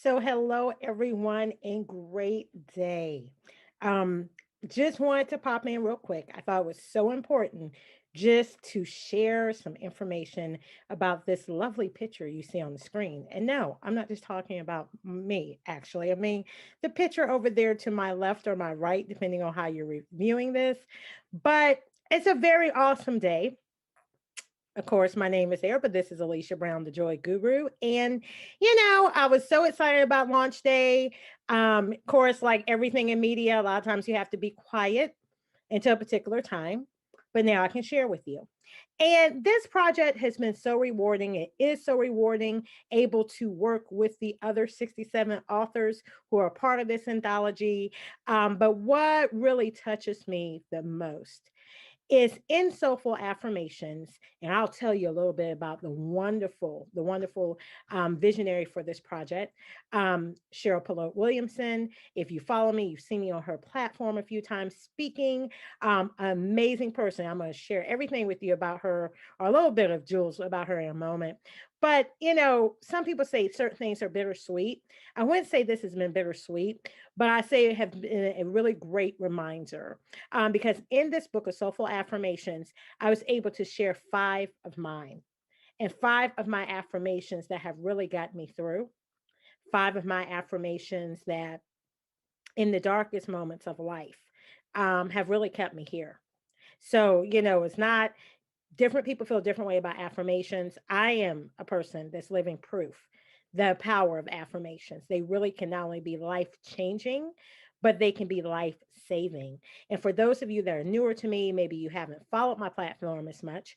So, hello everyone, and great day. Um, just wanted to pop in real quick. I thought it was so important just to share some information about this lovely picture you see on the screen. And no, I'm not just talking about me, actually. I mean, the picture over there to my left or my right, depending on how you're reviewing this. But it's a very awesome day. Of course, my name is Sarah, but this is Alicia Brown, the Joy Guru. And, I was so excited about launch day. Of course, like everything in media, a lot of times you have to be quiet until a particular time. But now I can share with you. And this project has been so rewarding. It is so rewarding, able to work with the other 67 authors who are part of this anthology. But what really touches me the most is in Soulful Affirmations, and I'll tell you a little bit about the wonderful visionary for this project, Cheryl Polote-Williamson. If you follow me, you've seen me on her platform a few times speaking. Amazing person. I'm going to share everything with you about her, or a little bit of jewels about her in a moment. But some people say certain things are bittersweet. I wouldn't say this has been bittersweet, but I say it has been a really great reminder because in this book of Soulful Affirmations, I was able to share five of mine and five of my affirmations that have really got me through, five of my affirmations that in the darkest moments of life have really kept me here. So, it's not different people feel a different way about affirmations. I am a person that's living proof the power of affirmations. They really can not only be life changing, but they can be life saving. And for those of you that are newer to me, maybe you haven't followed my platform as much,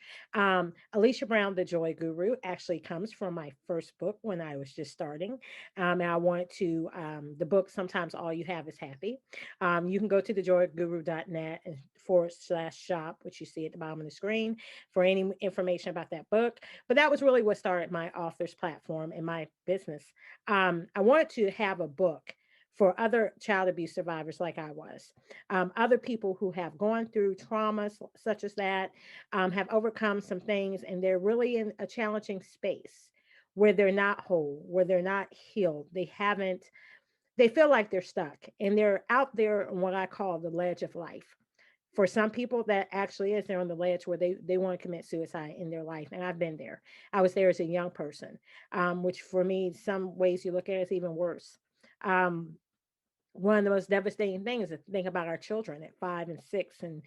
Alicia Brown, the Joy Guru, actually comes from my first book when I was just starting. And I wanted to, the book, Sometimes All You Have Is Happy. You can go to thejoyguru.net and /shop, which you see at the bottom of the screen for any information about that book. But that was really what started my author's platform and my business. I wanted to have a book for other child abuse survivors like I was, other people who have gone through traumas such as that, have overcome some things, and they're really in a challenging space where they're not whole, where they're not healed. They feel like they're stuck and they're out there on what I call the ledge of life. For some people, that actually is they're on the ledge where they want to commit suicide in their life. And I've been there. I was there as a young person, which for me, some ways you look at it is even worse. Um, One of the most devastating things is to think about our children at 5 and 6 and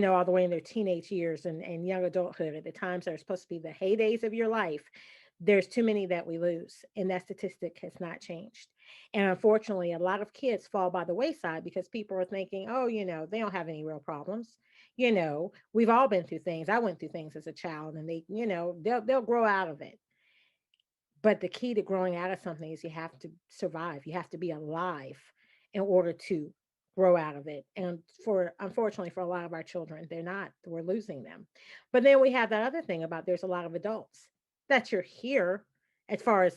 all the way in their teenage years and young adulthood at the times that are supposed to be the heydays of your life. There's too many that we lose, and that statistic has not changed. And unfortunately, a lot of kids fall by the wayside because people are thinking, oh, they don't have any real problems. We've all been through things. I went through things as a child, and they'll grow out of it. But the key to growing out of something is you have to survive. You have to be alive in order to grow out of it. And for unfortunately for a lot of our children, they're not. We're losing them. But then we have that other thing about there's a lot of adults that you're here as far as,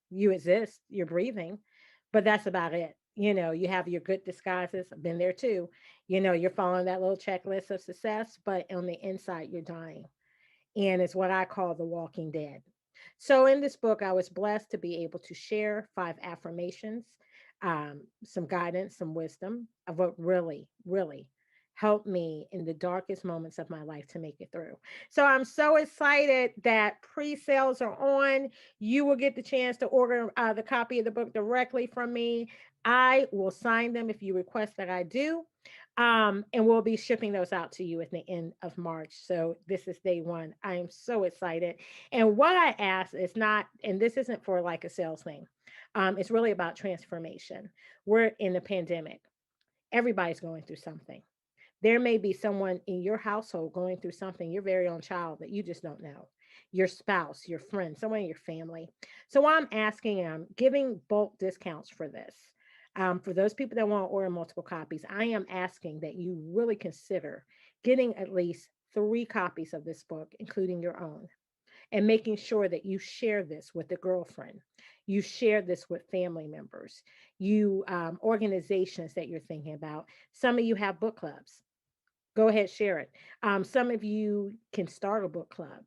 you exist, you're breathing, but that's about it. You have your good disguises. I've been there too. You're following that little checklist of success, but on the inside, you're dying. And it's what I call the walking dead. So, in this book, I was blessed to be able to share five affirmations, some guidance, some wisdom of what really, really helped me in the darkest moments of my life to make it through. So, I'm so excited that pre sales are on. You will get the chance to order the copy of the book directly from me. I will sign them if you request that I do. And we'll be shipping those out to you at the end of March. So this is day one. I am so excited. And what I ask is not, and this isn't for like a sales thing. It's really about transformation. We're in the pandemic. Everybody's going through something. There may be someone in your household going through something, your very own child that you just don't know, your spouse, your friend, someone in your family. So I'm asking, I'm giving bulk discounts for this. For those people that want to order multiple copies, I am asking that you really consider getting at least 3 copies of this book, including your own, and making sure that you share this with a girlfriend. You share this with family members, you organizations that you're thinking about. Some of you have book clubs. Go ahead, share it. Some of you can start a book club.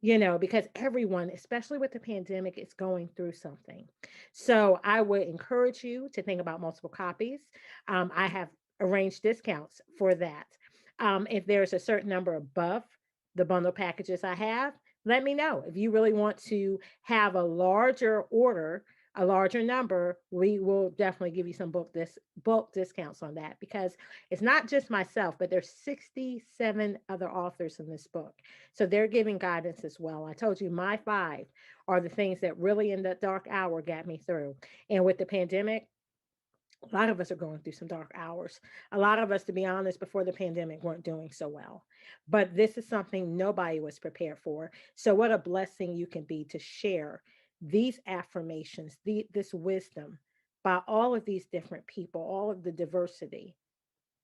because everyone, especially with the pandemic, is going through something. So I would encourage you to think about multiple copies. I have arranged discounts for that. If there's a certain number above the bundle packages I have, let me know. If you really want to have a larger order, a larger number, we will definitely give you some bulk discounts on that, because it's not just myself, but there's 67 other authors in this book. So they're giving guidance as well. I told you my five are the things that really in that dark hour got me through. And with the pandemic, a lot of us are going through some dark hours. A lot of us, to be honest, before the pandemic weren't doing so well. But this is something nobody was prepared for. So, what a blessing you can be to share these affirmations, this wisdom by all of these different people, all of the diversity,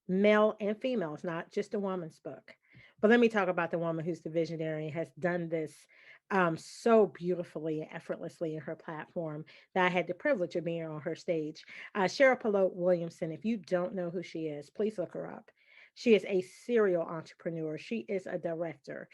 male and female. It's not just a woman's book. But let me talk about the woman who's the visionary and has done this so beautifully and effortlessly in her platform that I had the privilege of being on her stage. Cheryl Polote-Williamson, if you don't know who she is, please look her up. She is a serial entrepreneur. She is a director.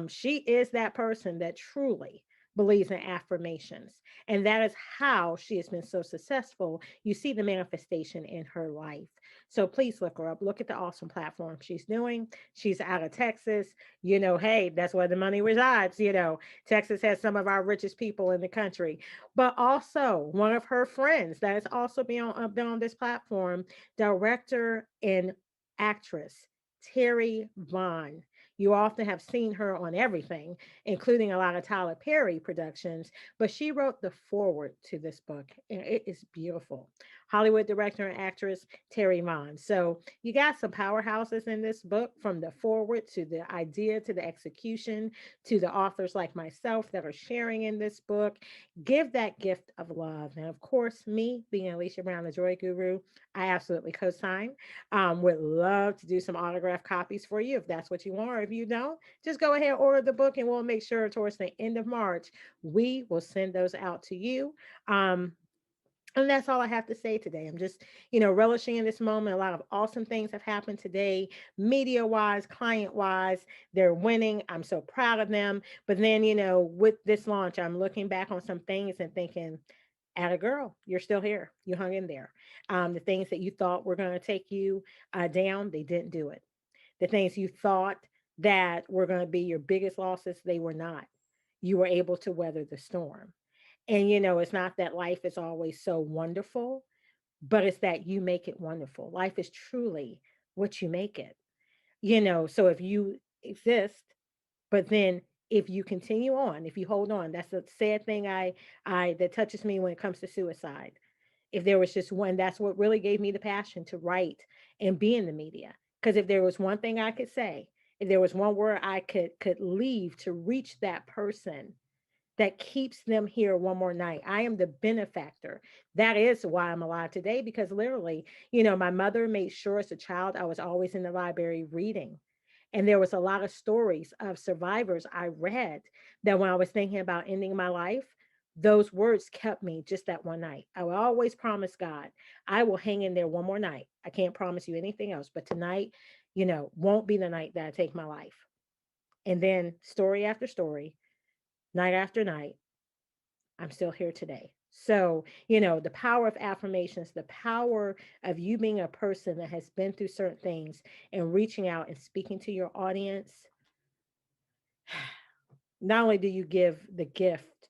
She is that person that truly believes in affirmations. And that is how she has been so successful. You see the manifestation in her life. So please look her up. Look at the awesome platform she's doing. She's out of Texas. Hey, that's where the money resides. Texas has some of our richest people in the country. But also, one of her friends that has also been on this platform, director and actress Terry Vaughn. You often have seen her on everything, including a lot of Tyler Perry productions, but she wrote the foreword to this book, and it is beautiful. Hollywood director and actress Terry Vaughn. So you got some powerhouses in this book, from the forward to the idea to the execution to the authors like myself that are sharing in this book. Give that gift of love. And of course, me being Alicia Brown, the Joy Guru, I absolutely co-sign. Would love to do some autograph copies for you if that's what you want. Or if you don't, just go ahead and order the book, and we'll make sure towards the end of March, we will send those out to you. Um, and that's all I have to say today. I'm just, relishing in this moment. A lot of awesome things have happened today, media wise, client wise. They're winning. I'm so proud of them. But then, with this launch, I'm looking back on some things and thinking, at a girl, you're still here. You hung in there. The things that you thought were going to take you down, they didn't do it. The things you thought that were going to be your biggest losses, they were not. You were able to weather the storm. And, it's not that life is always so wonderful, but it's that you make it wonderful. Life is truly what you make it. So if you exist, but then if you continue on, if you hold on, that's a sad thing I that touches me when it comes to suicide. If there was just one, that's what really gave me the passion to write and be in the media. Because if there was one thing I could say, if there was one word I could leave to reach that person that keeps them here one more night. I am the benefactor. That is why I'm alive today, because literally, my mother made sure as a child I was always in the library reading. And there was a lot of stories of survivors I read that when I was thinking about ending my life, those words kept me just that one night. I will always promise God, I will hang in there one more night. I can't promise you anything else, but tonight, won't be the night that I take my life. And then story after story, night after night, I'm still here today. So, the power of affirmations, the power of you being a person that has been through certain things and reaching out and speaking to your audience. Not only do you give the gift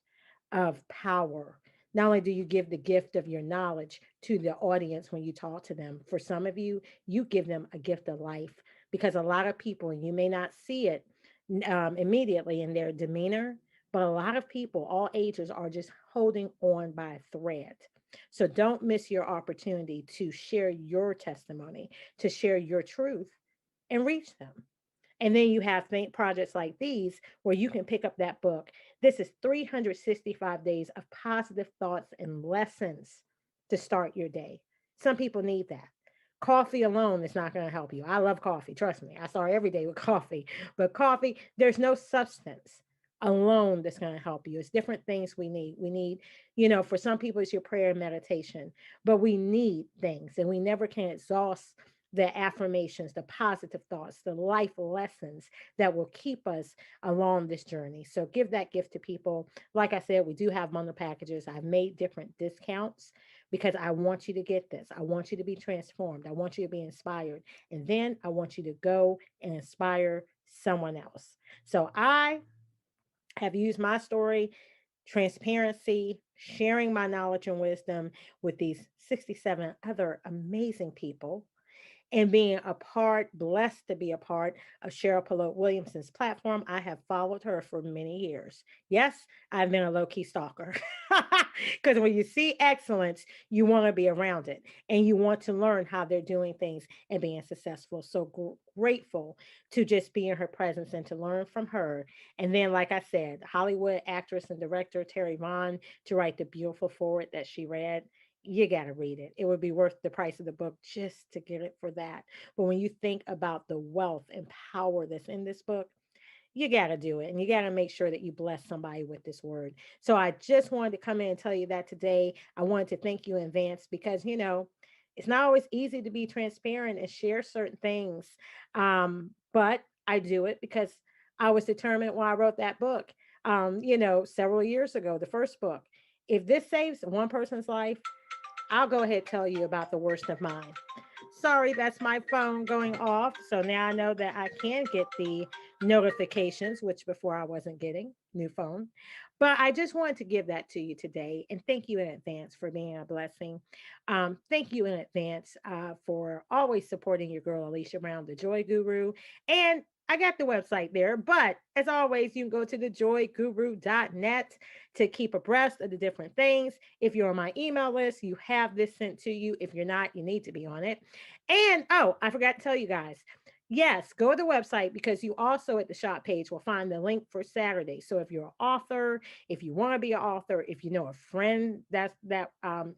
of power, not only do you give the gift of your knowledge to the audience when you talk to them, for some of you, you give them a gift of life, because a lot of people, and you may not see it immediately in their demeanor, but a lot of people, all ages, are just holding on by a thread. So don't miss your opportunity to share your testimony, to share your truth and reach them. And then you have think projects like these where you can pick up that book. This is 365 days of positive thoughts and lessons to start your day. Some people need that. Coffee alone is not going to help you. I love coffee. Trust me. I start every day with coffee. But coffee, there's no substance alone that's going to help you. It's different things we need. We need, for some people, it's your prayer and meditation, but we need things, and we never can exhaust the affirmations, the positive thoughts, the life lessons that will keep us along this journey. So give that gift to people. Like I said, we do have bundle packages. I've made different discounts because I want you to get this. I want you to be transformed. I want you to be inspired. And then I want you to go and inspire someone else. So I have used my story, transparency, sharing my knowledge and wisdom with these 67 other amazing people and being a part, blessed to be a part of Cheryl Polote-Williamson's platform. I have followed her for many years. Yes, I've been a low key stalker because when you see excellence, you want to be around it and you want to learn how they're doing things and being successful. So grateful to just be in her presence and to learn from her. And then, like I said, Hollywood actress and director Terry Vaughn to write the beautiful foreword that she read. You got to read it. It would be worth the price of the book just to get it for that. But when you think about the wealth and power that's in this book, you got to do it. And you got to make sure that you bless somebody with this word. So I just wanted to come in and tell you that today. I wanted to thank you in advance because, it's not always easy to be transparent and share certain things. But I do it because I was determined when I wrote that book, several years ago, the first book. If this saves one person's life, I'll go ahead and tell you about the worst of mine. Sorry, that's my phone going off. So now I know that I can get the notifications, which before I wasn't getting. New phone. But I just wanted to give that to you today. And thank you in advance for being a blessing. Thank you in advance for always supporting your girl, Alicia Brown, the Joy Guru. And I got the website there, but as always, you can go to thejoyguru.net to keep abreast of the different things. If you're on my email list, you have this sent to you. If you're not, you need to be on it. And oh, I forgot to tell you guys. Yes, go to the website because you also at the shop page will find the link for Saturday. So if you're an author, if you want to be an author, if you know a friend that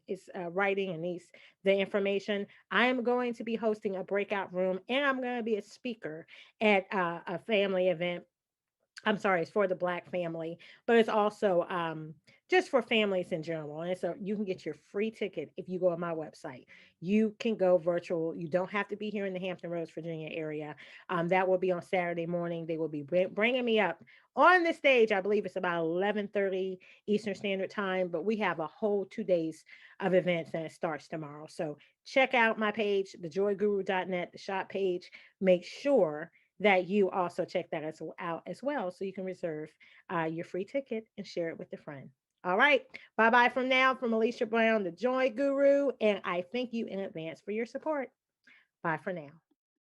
is writing and needs the information, I am going to be hosting a breakout room and I'm going to be a speaker at a family event. I'm sorry, it's for the Black family, but it's also just for families in general. And so you can get your free ticket if you go on my website. You can go virtual. You don't have to be here in the Hampton Roads, Virginia area. That will be on Saturday morning. They will be bringing me up on the stage. I believe it's about 11:30 Eastern Standard Time, but we have a whole 2 days of events and it starts tomorrow. So check out my page, thejoyguru.net, the shop page. Make sure that you also check that out as well so you can reserve your free ticket and share it with a friend. All right. Bye bye from now from Alicia Brown, the Joy Guru. And I thank you in advance for your support. Bye for now.